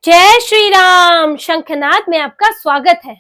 जय श्री राम। शंखनाद में आपका स्वागत है।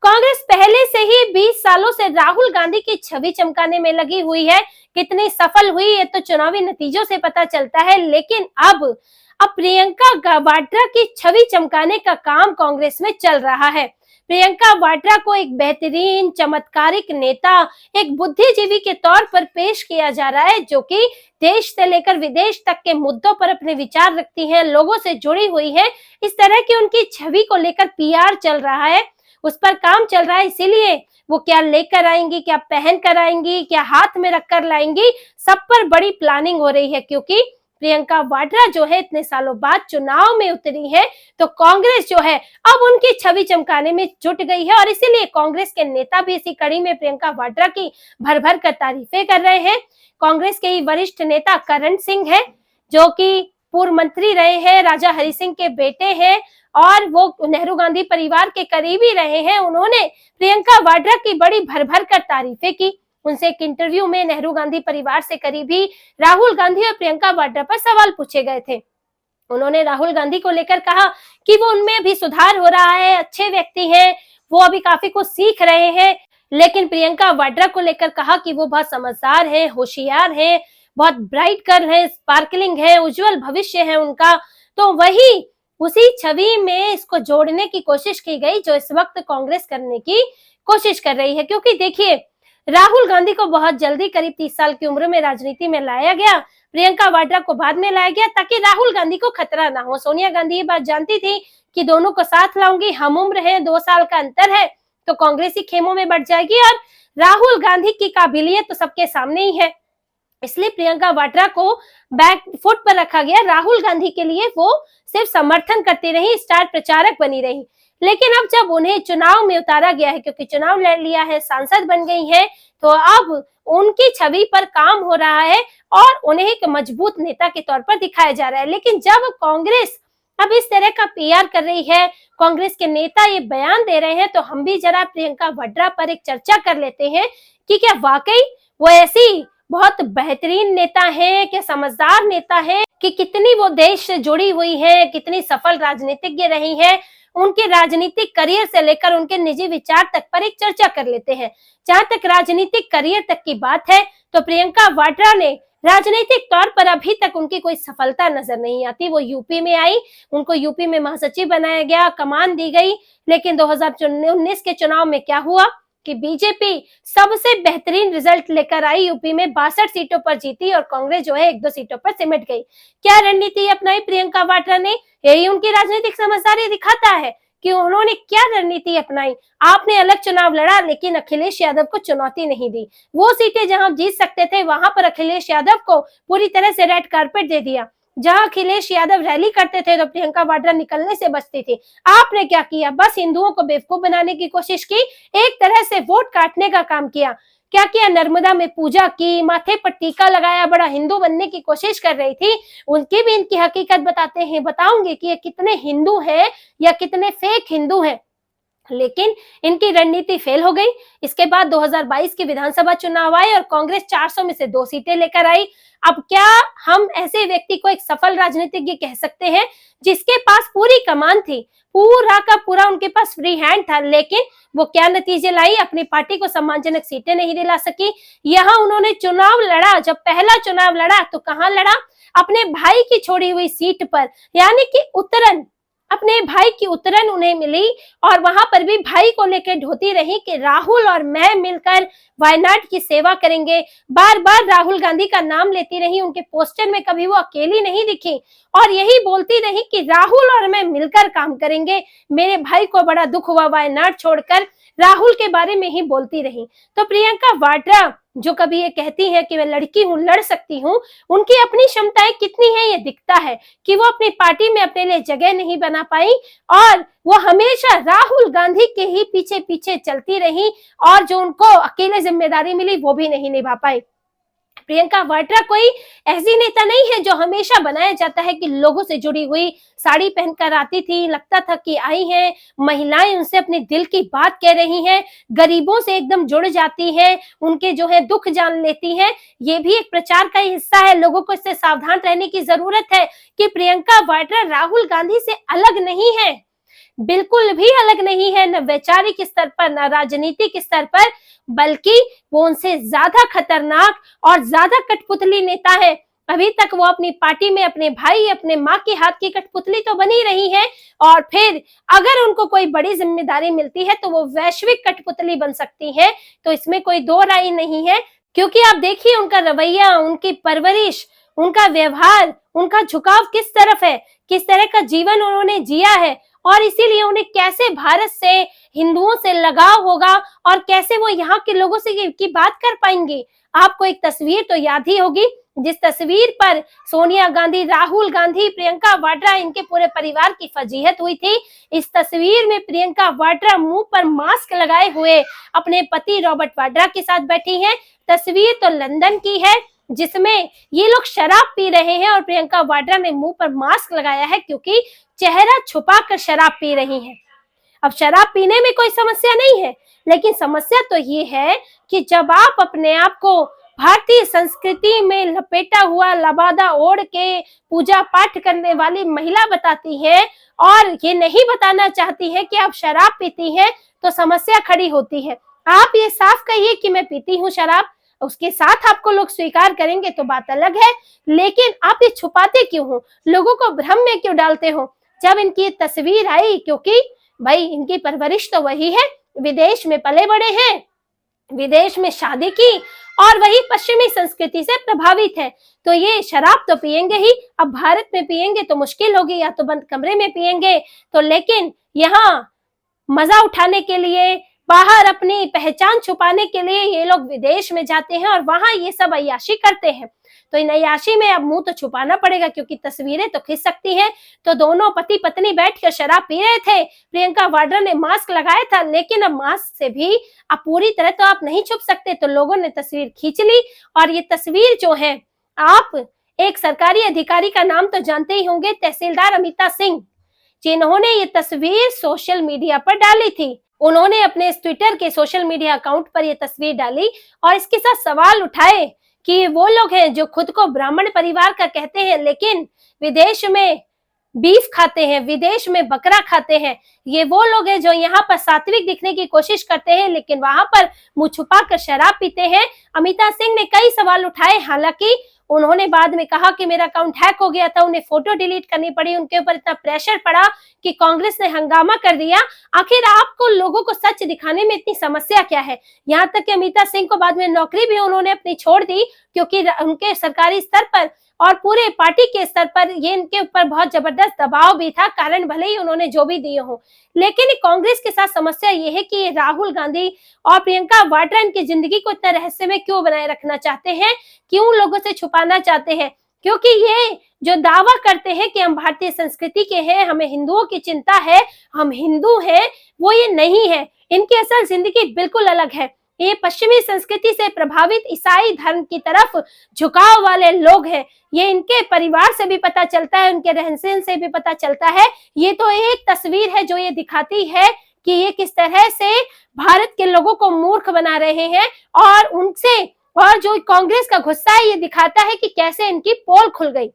कांग्रेस पहले से ही 20 सालों से राहुल गांधी की छवि चमकाने में लगी हुई है। कितनी सफल हुई ये तो चुनावी नतीजों से पता चलता है, लेकिन अब प्रियंका वाड्रा की छवि चमकाने का काम कांग्रेस में चल रहा है। प्रियंका वाड्रा को एक बेहतरीन चमत्कारिक नेता, एक बुद्धिजीवी के तौर पर पेश किया जा रहा है, जो कि देश से लेकर विदेश तक के मुद्दों पर अपने विचार रखती हैं, लोगों से जुड़ी हुई है। इस तरह की उनकी छवि को लेकर पीआर चल रहा है, उस पर काम चल रहा है। इसीलिए वो क्या लेकर आएंगी, क्या पहन कर आएंगी, क्या हाथ में रखकर लाएंगी, सब पर बड़ी प्लानिंग हो रही है। क्योंकि प्रियंका वाड्रा जो है इतने सालों बाद चुनाव में उतरी है, तो कांग्रेस जो है अब उनकी छवि चमकाने में जुट गई है। और इसीलिए कांग्रेस के नेता भी इसी कड़ी में प्रियंका वाड्रा की भर भर कर तारीफें कर रहे हैं। कांग्रेस के ही वरिष्ठ नेता करण सिंह है, जो कि पूर्व मंत्री रहे हैं, राजा हरि सिंह के बेटे हैं और वो नेहरू गांधी परिवार के करीबी रहे हैं। उन्होंने प्रियंका वाड्रा की बड़ी भर भर कर तारीफें की। उनसे एक इंटरव्यू में नेहरू गांधी परिवार से करीबी राहुल गांधी और प्रियंका वाड्रा पर सवाल पूछे गए थे। उन्होंने राहुल गांधी को लेकर कहा कि वो उनमें भी सुधार हो रहा है, अच्छे व्यक्ति हैं, वो अभी काफी कुछ सीख रहे हैं। लेकिन प्रियंका वाड्रा को लेकर कहा कि वो बहुत समझदार है, होशियार है, बहुत ब्राइट गर्ल है, स्पार्कलिंग है, उज्जवल भविष्य है उनका। तो वही उसी छवि में इसको जोड़ने की कोशिश की गई जो इस वक्त कांग्रेस करने की कोशिश कर रही है। क्योंकि देखिए, राहुल गांधी को बहुत जल्दी करीब 30 साल की उम्र में राजनीति में लाया गया, प्रियंका वाड्रा को बाद में लाया गया ताकि राहुल गांधी को खतरा ना हो। सोनिया गांधी ये बात जानती थी कि दोनों को साथ लाऊंगी, हम उम्र है, 2 साल का अंतर है, तो कांग्रेसी खेमों में बढ़ जाएगी और राहुल गांधी की काबिलियत तो सबके सामने ही है। इसलिए प्रियंका वाड्रा को बैक फुट पर रखा गया। राहुल गांधी के लिए वो सिर्फ समर्थन करती रही, स्टार प्रचारक बनी रही। लेकिन अब जब उन्हें चुनाव में उतारा गया है, क्योंकि चुनाव लड़ लिया है, सांसद बन गई है, तो अब उनकी छवि पर काम हो रहा है और उन्हें एक मजबूत नेता के तौर पर दिखाया जा रहा है। लेकिन जब कांग्रेस अब इस तरह का पीआर कर रही है, कांग्रेस के नेता ये बयान दे रहे हैं, तो हम भी जरा प्रियंका वाड्रा पर एक चर्चा कर लेते हैं कि क्या वाकई वो ऐसी बहुत बेहतरीन नेता है, क्या समझदार नेता है, कि कितनी वो देश से जुड़ी हुई है, कितनी सफल राजनीतिज्ञ रही है। उनके राजनीतिक करियर से लेकर उनके निजी विचार तक पर एक चर्चा कर लेते हैं। जहां तक राजनीतिक करियर तक की बात है, तो प्रियंका वाड्रा ने राजनीतिक तौर पर अभी तक उनकी कोई सफलता नजर नहीं आती। वो यूपी में आई, उनको यूपी में महासचिव बनाया गया, कमान दी गई। लेकिन 2019 के चुनाव में क्या हुआ कि बीजेपी सबसे बेहतरीन रिजल्ट लेकर आई, यूपी में 62 सीटों पर जीती और कांग्रेस जो है 1-2 सीटों पर सिमट गई। क्या रणनीति अपनाई प्रियंका वाड्रा ने? यही उनकी राजनीतिक समझदारी दिखाता है कि उन्होंने क्या रणनीति अपनाई। आपने अलग चुनाव लड़ा, लेकिन अखिलेश यादव को चुनौती नहीं दी। वो सीटें जहां जीत सकते थे, वहां पर अखिलेश यादव को पूरी तरह से रेड कार्पेट दे दिया। जहां अखिलेश यादव रैली करते थे, तो प्रियंका वाड्रा निकलने से बचती थी। आपने क्या किया? बस हिंदुओं को बेवकूफ बनाने की कोशिश की, एक तरह से वोट काटने का काम किया। क्या किया? नर्मदा में पूजा की, माथे पर टीका लगाया, बड़ा हिंदू बनने की कोशिश कर रही थी। उनकी भी इनकी हकीकत बताऊंगी कि ये कितने हिंदू हैं या कितने फेक हिंदू हैं। लेकिन इनकी रणनीति फेल हो गई। इसके बाद 2022 के विधानसभा चुनाव आए और कांग्रेस 400 में से 2 सीटें लेकर आई। अब क्या हम ऐसे व्यक्ति को एक सफल राजनीतिज्ञ कह सकते हैं जिसके पास पूरी कमान थी, पूरा का पूरा उनके पास फ्री हैंड था, लेकिन वो क्या नतीजे लाई? अपनी पार्टी को सम्मानजनक सीटें नहीं दिला सकी। यहाँ उन्होंने चुनाव लड़ा, जब पहला चुनाव लड़ा तो कहाँ लड़ा? अपने भाई की छोड़ी हुई सीट पर, यानी कि उत्तरन, अपने भाई की उत्तरन उन्हें मिली और वहां पर भी भाई को लेकर ढोती रही कि राहुल और मैं मिलकर वायनाड की सेवा करेंगे। बार बार राहुल गांधी का नाम लेती रही, उनके पोस्टर में कभी वो अकेली नहीं दिखी और यही बोलती रही कि राहुल और मैं मिलकर काम करेंगे। मेरे भाई को बड़ा दुख हुआ, वायनाड छोड़कर राहुल के बारे में ही बोलती रही। तो प्रियंका वाड्रा जो कभी ये कहती है कि मैं लड़की हूँ, लड़ सकती हूँ, उनकी अपनी क्षमताएं कितनी है ये दिखता है कि वो अपनी पार्टी में अपने लिए जगह नहीं बना पाई और वो हमेशा राहुल गांधी के ही पीछे पीछे चलती रही और जो उनको अकेले जिम्मेदारी मिली वो भी नहीं निभा पाई। प्रियंका वाड्रा कोई ऐसी नेता नहीं है जो हमेशा बनाया जाता है कि लोगों से जुड़ी हुई, साड़ी पहनकर आती थी, लगता था कि आई हैं, महिलाएं उनसे अपने दिल की बात कह रही हैं, गरीबों से एकदम जुड़ जाती हैं, उनके जो है दुख जान लेती हैं। ये भी एक प्रचार का हिस्सा है। लोगों को इससे सावधान रहने की जरूरत है कि प्रियंका वाड्रा राहुल गांधी से अलग नहीं है, बिल्कुल भी अलग नहीं है, न वैचारिक स्तर पर न राजनीतिक स्तर पर, बल्कि वो उनसे ज्यादा खतरनाक और ज्यादा कठपुतली नेता है। अभी तक वो अपनी पार्टी में अपने भाई, अपने माँ के हाथ की कठपुतली तो बनी रही है, और फिर अगर उनको कोई बड़ी जिम्मेदारी मिलती है तो वो वैश्विक कठपुतली बन सकती है। तो इसमें कोई दो राय नहीं है, क्योंकि आप देखिए उनका रवैया, उनकी परवरिश, उनका व्यवहार, उनका झुकाव किस तरफ है, किस तरह का जीवन उन्होंने जिया है, और इसीलिए उन्हें कैसे भारत से, हिंदुओं से लगाव होगा और कैसे वो यहाँ के लोगों से की बात कर पाएंगे। आपको एक तस्वीर तो याद ही होगी, जिस तस्वीर पर सोनिया गांधी, राहुल गांधी, प्रियंका वाड्रा, इनके पूरे परिवार की फजीहत हुई थी। इस तस्वीर में प्रियंका वाड्रा मुंह पर मास्क लगाए हुए अपने पति रॉबर्ट वाड्रा के साथ बैठी हैं। तस्वीर तो लंदन की है, जिसमें ये लोग शराब पी रहे हैं और प्रियंका वाड्रा ने मुंह पर मास्क लगाया है, क्योंकि चेहरा छुपाकर शराब पी रही हैं। अब शराब पीने में कोई समस्या नहीं है, लेकिन समस्या तो ये है कि जब आप अपने आप को भारतीय संस्कृति में लपेटा हुआ लबादा ओढ़ के पूजा पाठ करने वाली महिला बताती है और ये नहीं बताना चाहती है कि आप शराब पीती हैं, तो समस्या खड़ी होती है। आप ये साफ कहिए कि मैं पीती हूँ शराब, उसके साथ आपको लोग स्वीकार करेंगे तो बात अलग है, लेकिन आप ये छुपाते क्यों हो, लोगों को भ्रम में क्यों डालते हो। जब इनकी तस्वीर आई, क्योंकि भाई इनकी परवरिश तो वही है, विदेश में पले बड़े हैं, विदेश में शादी की और वही पश्चिमी संस्कृति से प्रभावित है, तो ये शराब तो पिएंगे ही। अब भारत में पिएंगे तो मुश्किल होगी, या तो बंद कमरे में पिएंगे, तो लेकिन यहाँ मजा उठाने के लिए, बाहर अपनी पहचान छुपाने के लिए ये लोग विदेश में जाते हैं और वहां ये सब अय्याशी करते हैं। तो इन अय्याशी में अब मुंह तो छुपाना पड़ेगा, क्योंकि तस्वीरें तो खिंच सकती हैं। तो दोनों पति पत्नी बैठकर शराब पी रहे थे, प्रियंका वाड्रा ने मास्क लगाया था, लेकिन अब मास्क से भी अब पूरी तरह तो आप नहीं छुप सकते, तो लोगों ने तस्वीर खींच ली। और ये तस्वीर जो है, आप एक सरकारी अधिकारी का नाम तो जानते ही होंगे, तहसीलदार अमिता सिंह, जिन्होंने ये तस्वीर सोशल मीडिया पर डाली थी। उन्होंने अपने ट्विटर के सोशल मीडिया अकाउंट पर ये तस्वीर डाली और इसके साथ सवाल उठाए कि वो लोग हैं जो खुद को ब्राह्मण परिवार का कहते हैं, लेकिन विदेश में बीफ खाते हैं, विदेश में बकरा खाते हैं। ये वो लोग हैं जो यहाँ पर सात्विक दिखने की कोशिश करते हैं, लेकिन वहां पर मुंह छुपा कर शराब पीते हैं। अमिता सिंह ने कई सवाल उठाए, हालांकि उन्होंने बाद में कहा कि मेरा अकाउंट हैक हो गया था, उन्हें फोटो डिलीट करनी पड़ी, उनके ऊपर इतना प्रेशर पड़ा कि कांग्रेस ने हंगामा कर दिया। आखिर आपको लोगों को सच दिखाने में इतनी समस्या क्या है। यहाँ तक कि अमिता सिंह को बाद में नौकरी भी उन्होंने अपनी छोड़ दी, क्योंकि उनके सरकारी स्तर पर और पूरे पार्टी के स्तर पर ये इनके ऊपर बहुत जबरदस्त दबाव भी था, कारण भले ही उन्होंने जो भी दिए हो। लेकिन कांग्रेस के साथ समस्या ये है कि राहुल गांधी और प्रियंका वाड्रा इनकी जिंदगी को इतना रहस्यमय क्यों बनाए रखना चाहते हैं, क्यों लोगों से छुपाना चाहते हैं, क्योंकि ये जो दावा करते हैं कि हम भारतीय संस्कृति के हैं, हमें हिंदुओं की चिंता है, हम हिंदू हैं, वो ये नहीं है। इनकी असल जिंदगी बिल्कुल अलग है। ये पश्चिमी संस्कृति से प्रभावित ईसाई धर्म की तरफ झुकाव वाले लोग हैं। ये इनके परिवार से भी पता चलता है, उनके रहन सहन से भी पता चलता है। ये तो एक तस्वीर है जो ये दिखाती है कि ये किस तरह से भारत के लोगों को मूर्ख बना रहे हैं, और जो कांग्रेस का गुस्सा है ये दिखाता है कि कैसे इनकी पोल खुल गई।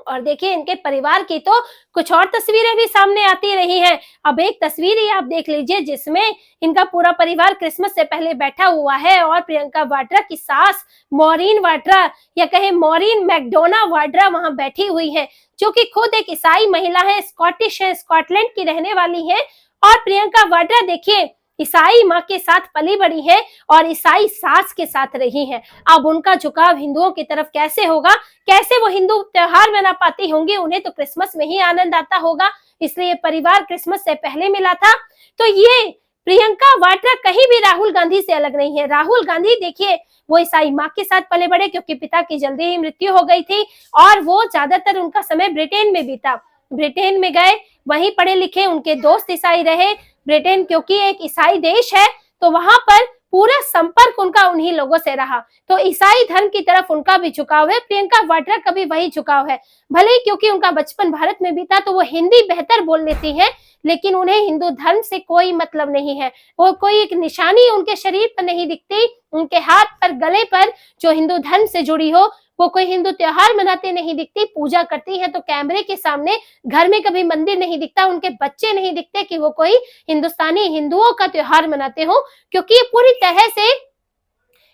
और देखिए इनके परिवार की तो कुछ और तस्वीरें भी सामने आती रही हैं। अब एक तस्वीर ही आप देख लीजिए, जिसमें इनका पूरा परिवार क्रिसमस से पहले बैठा हुआ है और प्रियंका वाड्रा की सास मॉरीन वाड्रा, या कहे मॉरीन मैकडोना वाड्रा, वहां बैठी हुई है, जो कि खुद एक ईसाई महिला है, स्कॉटिश है, स्कॉटलैंड की रहने वाली है। और प्रियंका वाड्रा देखिए ईसाई माँ के साथ पली बड़ी है और ईसाई सास के साथ रही है। अब उनका झुकाव हिंदुओं की तरफ कैसे होगा, कैसे वो हिंदू त्योहार मना पाती होंगी, उन्हें तो क्रिसमस में ही आनंद आता होगा, इसलिए परिवार क्रिसमस से पहले मिला था। तो ये प्रियंका वाड्रा कहीं भी राहुल गांधी से अलग नहीं है। राहुल गांधी देखिए वो ईसाई माँ के साथ पले बड़े, क्योंकि पिता की जल्दी ही मृत्यु हो गई थी और वो ज्यादातर उनका समय ब्रिटेन में बीता। ब्रिटेन में गए, वहीं पढ़े लिखे, उनके दोस्त ईसाई रहे। ब्रिटेन क्योंकि एक ईसाई देश है, तो वहां पर पूरा संपर्क उनका उन्हीं लोगों से रहा। तो ईसाई धर्म की तरफ उनका भी झुकाव है, प्रियंका वाड्रा का भी वही झुकाव है। भले ही क्योंकि उनका बचपन भारत में बीता तो वो हिंदी बेहतर बोल लेती हैं, लेकिन उन्हें हिंदू धर्म से कोई मतलब नहीं है। वो कोई एक निशानी उनके शरीर पर नहीं दिखती, उनके हाथ पर गले पर जो हिंदू धर्म से जुड़ी हो। वो कोई हिंदू त्योहार मनाते नहीं दिखती, पूजा करती है तो कैमरे के सामने, घर में कभी मंदिर नहीं दिखता, उनके बच्चे नहीं दिखते कि वो कोई हिंदुस्तानी हिंदुओं का त्योहार मनाते हो, क्योंकि ये पूरी तरह से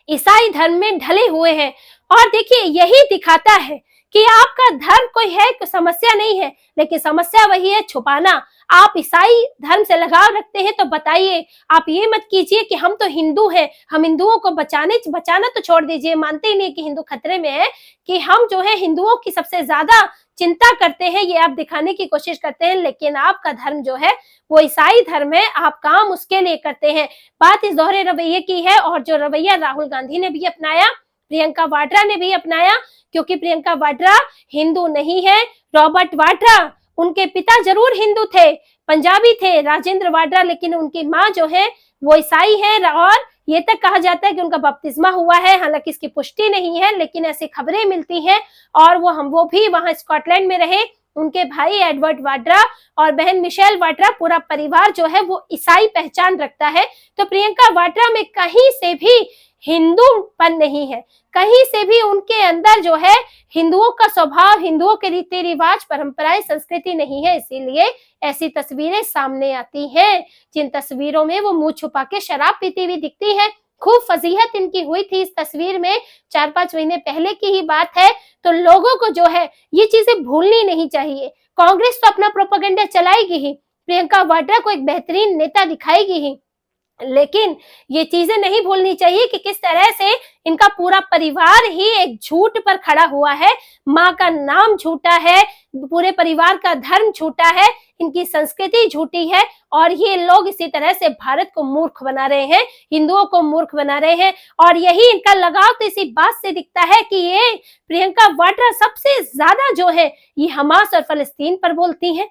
ईसाई धर्म में ढले हुए हैं। और देखिए यही दिखाता है कि आपका धर्म कोई है, कोई समस्या नहीं है, लेकिन समस्या वही है छुपाना। आप ईसाई धर्म से लगाव रखते हैं तो बताइए, आप ये मत कीजिए कि हम तो हिंदू हैं, हम हिंदुओं को बचाना तो छोड़ दीजिए, मानते ही नहीं कि हिंदू खतरे में है, कि हम जो है हिंदुओं की सबसे ज्यादा चिंता करते हैं, ये आप दिखाने की कोशिश करते हैं। लेकिन आपका धर्म जो है वो ईसाई धर्म है, आप काम उसके लिए करते हैं। बात इस दोहरे रवैये की है, और जो रवैया राहुल गांधी ने भी अपनाया, प्रियंका वाड्रा ने भी अपनाया, क्योंकि प्रियंका वाड्रा हिंदू नहीं है। रॉबर्ट वाड्रा, उनके पिता जरूर हिंदू थे, पंजाबी थे, राजेंद्र वाड्रा, लेकिन उनकी माँ जो है वो ईसाई है, और ये तक कहा जाता है कि उनका बपतिस्मा हुआ है। हालांकि इसकी पुष्टि नहीं है, लेकिन ऐसी खबरें मिलती हैं। और वो भी वहां स्कॉटलैंड में रहे। उनके भाई एडवर्ड वाड्रा और बहन मिशेल वाड्रा, पूरा परिवार जो है वो ईसाई पहचान रखता है। तो प्रियंका वाड्रा में कहीं से भी हिंदूपन नहीं है, कहीं से भी उनके अंदर जो है हिंदुओं का स्वभाव, हिंदुओं के रीति रिवाज, परंपराएं, संस्कृति नहीं है। इसीलिए ऐसी तस्वीरें सामने आती हैं, जिन तस्वीरों में वो मुंह छुपा के शराब पीती हुई दिखती है। खूब फजीहत इनकी हुई थी इस तस्वीर में, 4-5 महीने पहले की ही बात है। तो लोगों को जो है ये चीजें भूलनी नहीं चाहिए। कांग्रेस तो अपना प्रोपेगेंडा चलाएगी ही, प्रियंका वाड्रा को एक बेहतरीन नेता दिखाएगी ही, लेकिन ये चीजें नहीं भूलनी चाहिए कि किस तरह से इनका पूरा परिवार ही एक झूठ पर खड़ा हुआ है। माँ का नाम झूठा है, पूरे परिवार का धर्म झूठा है, इनकी संस्कृति झूठी है, और ये लोग इसी तरह से भारत को मूर्ख बना रहे हैं, हिंदुओं को मूर्ख बना रहे हैं। और यही इनका लगाव तो इसी बात से दिखता है कि ये प्रियंका वाड्रा सबसे ज्यादा जो है ये हमास और फलस्तीन पर बोलती हैं।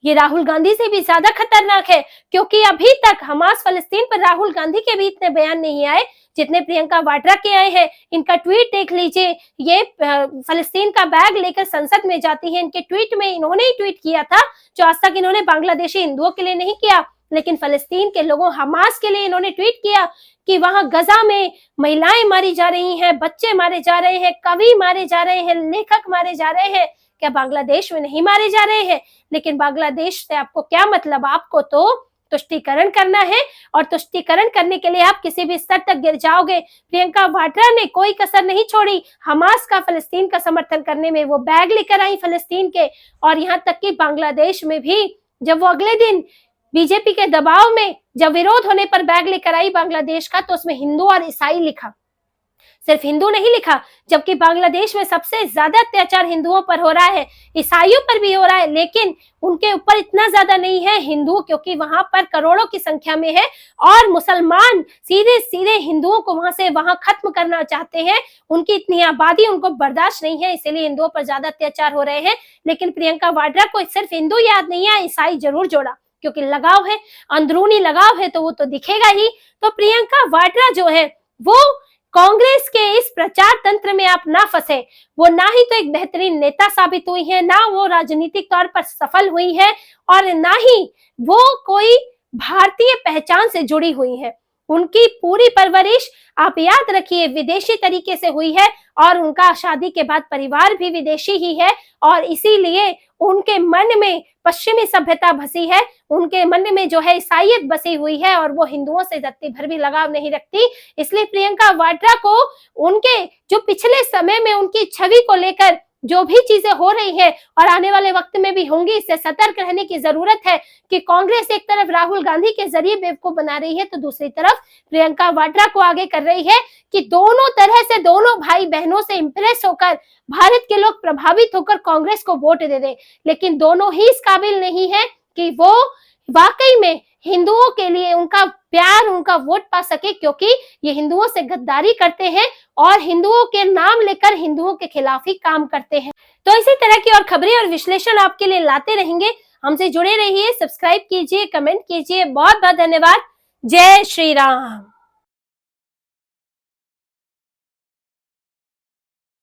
ये राहुल गांधी से भी ज्यादा खतरनाक है, क्योंकि अभी तक हमास फलस्तीन पर राहुल गांधी के भी इतने बयान नहीं आए जितने प्रियंका वाड्रा के आए हैं। इनका ट्वीट देख लीजिए, ये फलस्तीन का बैग लेकर संसद में जाती है। इनके ट्वीट में इन्होंने ही ट्वीट किया था, जो आज तक इन्होंने बांग्लादेशी हिंदुओं के लिए नहीं किया, लेकिन फलस्तीन के लोगों, हमास के लिए इन्होंने ट्वीट किया कि वहां गजा में महिलाएं मारी जा रही हैं, बच्चे मारे जा रहे हैं, कवि मारे जा रहे हैं, लेखक मारे जा रहे हैं। क्या बांग्लादेश में नहीं मारे जा रहे हैं? लेकिन बांग्लादेश से आपको क्या मतलब? आपको तो तुष्टीकरण करना है, और तुष्टीकरण करने के लिए आप किसी भी स्तर तक गिर जाओगे। प्रियंका वाड्रा ने कोई कसर नहीं छोड़ी हमास का, फलस्तीन का समर्थन करने में। वो बैग लेकर आई फलस्तीन के, और यहाँ तक कि बांग्लादेश में भी जब वो अगले दिन बीजेपी के दबाव में जब विरोध होने पर बैग लेकर आई बांग्लादेश का, तो उसमें हिंदू और ईसाई लिखा, सिर्फ हिंदू नहीं लिखा, जबकि बांग्लादेश में सबसे ज्यादा अत्याचार हिंदुओं पर हो रहा है, ईसाइयों पर भी हो रहा है, लेकिन उनके ऊपर इतना ज्यादा नहीं है हिंदू, क्योंकि वहां पर करोड़ों की संख्या में है, और मुसलमान सीधे सीधे हिंदुओं को वहां खत्म करना चाहते हैं। उनकी इतनी आबादी उनको बर्दाश्त नहीं है, इसीलिए हिंदुओं पर ज्यादा अत्याचार हो रहे हैं। लेकिन प्रियंका वाड्रा को सिर्फ हिंदू याद नहीं है, ईसाई जरूर जोड़ा, क्योंकि लगाव है, अंदरूनी लगाव है, तो वो तो दिखेगा ही। तो प्रियंका वाड्रा जो है वो कांग्रेस के इस प्रचार तंत्र में आप ना फंसे। वो ना ही तो एक बेहतरीन नेता साबित हुई है, ना वो राजनीतिक तौर पर सफल हुई है, और ना ही वो कोई भारतीय पहचान से जुड़ी हुई है। उनकी पूरी परवरिश आप याद रखिए विदेशी तरीके से हुई है, और उनका शादी के बाद परिवार भी विदेशी ही है, और इसीलिए उनके मन में पश्चिमी सभ्यता बसी है, उनके मन में जो है ईसाईयत बसी हुई है, और वो हिंदुओं से रत्ती भर भी लगाव नहीं रखती। इसलिए प्रियंका वाड्रा को उनके जो पिछले समय में उनकी छवि को लेकर जो भी चीजें हो रही है और आने वाले वक्त में भी होंगी, इससे सतर्क रहने की जरूरत है कि कांग्रेस एक तरफ राहुल गांधी के जरिए बेवकूफ बना रही है, तो दूसरी तरफ प्रियंका वाड्रा को आगे कर रही है कि दोनों तरह से, दोनों भाई बहनों से इंप्रेस होकर भारत के लोग प्रभावित होकर कांग्रेस को वोट दे दें। लेकिन दोनों ही इस काबिल नहीं है कि वो वाकई में हिंदुओं के लिए उनका प्यार, उनका वोट पा सके, क्योंकि ये हिंदुओं से गद्दारी करते हैं और हिंदुओं के नाम लेकर हिंदुओं के खिलाफ ही काम करते हैं। तो इसी तरह की और खबरें और विश्लेषण आपके लिए लाते रहेंगे। हमसे जुड़े रहिए, सब्सक्राइब कीजिए, कमेंट कीजिए। बहुत बहुत धन्यवाद। जय श्री राम।